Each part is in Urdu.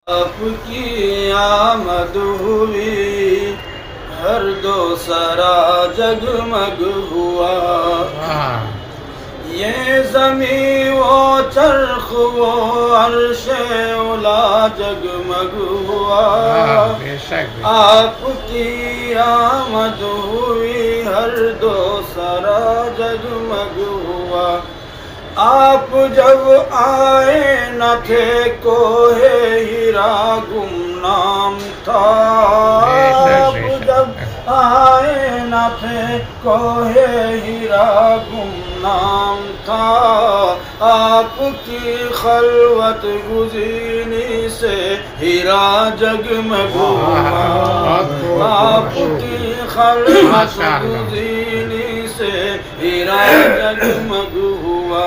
آپ کی آمد ہوئی، ہر دو سرا جگمگ ہوا، یہ زمین و چرخ و عرش اولا جگمگ ہوا، آپ کی آمد ہوئی، ہر دو سرا جگمگ ہوا، آپ جب آئے نہ تھے کوہ ہیرا گمنام تھا، آپ جب آئے نہ تھے کوہ ہیرا گمنام تھا، آپ کی خلوت گزینی سے ہیرا جگمگ ہوا، آپ کی خلوت گزینی سے ہیرا جگمگ ہوا،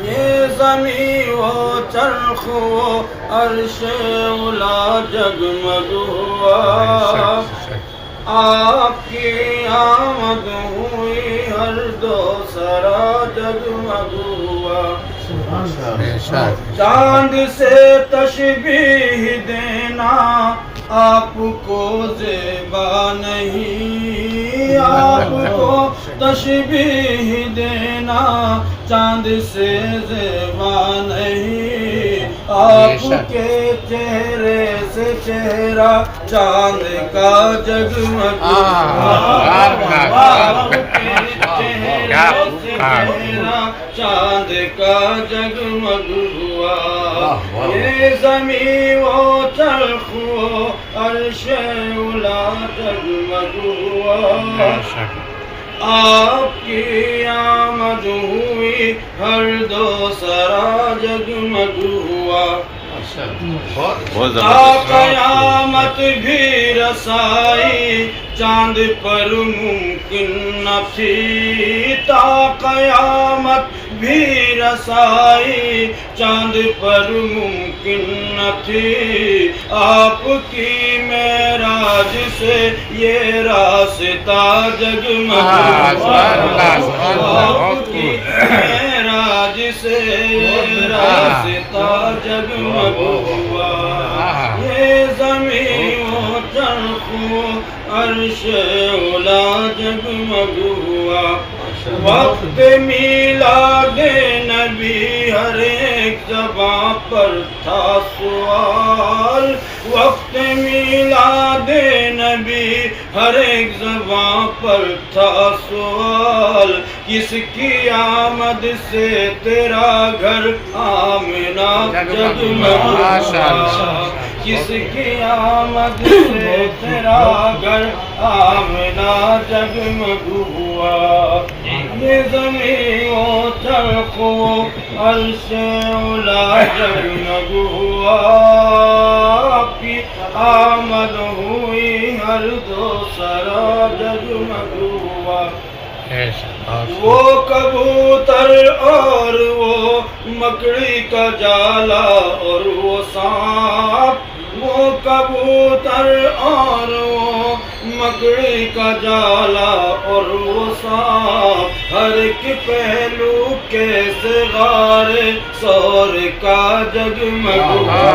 یہ زمین و چرخ و عرش اولا جگمگ ہوا، آپ کی آمد ہوئی، ہر دو سرا جگمگ ہوا، چاند سے تشبیہ دینا آپ کو زیبا نہیں، آپ کو تشبیہ دینا چاند سے زیبا نہیں، آپ کے چہرے سے چہرہ چاند کا جگمگ ہوا، آپ کے چہرے سے چہرہ چاند کا جگمگ ہوا، یہ زمین و چرخ و عرش اولا جگمگ ہوا، آپ کی آمد ہوئی، ہر دو سرا جگمگ ہوا، تا قیامت بھی رسائی چاند پر ممکن نہ تھی، تا قیامت بھی رسائی چاند پر ممکن نہ تھی، آپ کی معراج سے یہ راستہ جگمگ ہوا، آپ کی معراج سے یہ راستہ جگمگ ہوا، یہ زمین و چرخ و عرش اولا جگمگ ہوا، وقت میلاد نبی ہر ایک زباں پر تھا سوال، وقت میلاد نبی ہر ایک زباں پر تھا سوال، کس کی آمد سے تیرا گھر آمنہ جگمگ ہوا، کس کی آمد سے تیرا گھر آمنہ جگمگ ہوا، یہ زمین و چرخ و عرش اولا جگمگ ہوا، آپ کی آمد ہوئی، ہر دو سرا جگمگ ہوا، وہ کبوتر اور وہ مکڑی کا جالا اور وہ سانپ، وہ کبوتر اور وہ مکڑی کا جالا اور وہ سانپ، ہر ایک پہلو کیسے غارِ سور کا جگمگ ہوا،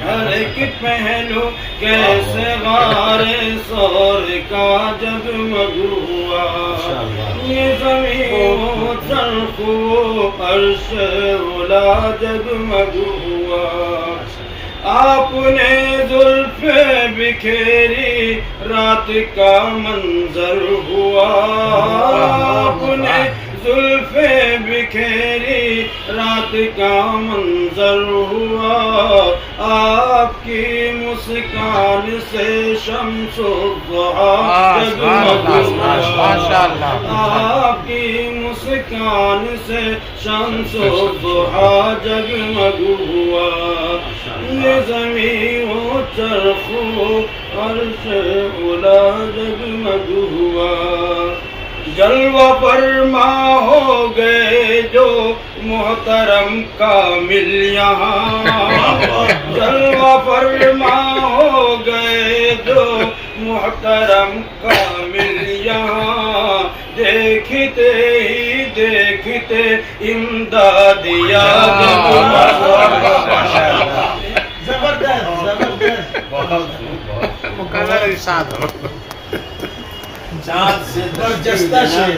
ہر ایک پہلو کیسے غارِ سور کا جگمگ ہوا، یہ زمین و چرخ و عرش اولا جگمگ ہوا، آپ نے زلفیں بکھیری رات کا منظر ہوا، آپ نے زلفیں بکھیری رات کا منظر ہوا، آپ کی مسکان سے شمس الضحیٰ جگمگ ہوا، آپ کی مسکان سے شمس الضحیٰ جگمگ ہوا، یہ زمین و چرخ و عرش اولا جگمگ ہوا، جلوہ فرما ہو گئے جو محترم کامل یہاں، جلوہ فرما ہو گئے جو محترم کامل یہاں، دیکھتے ہی دیکھتے امدادیہ جگمگ ہوا، ارشاد ہو. برجستہ شعر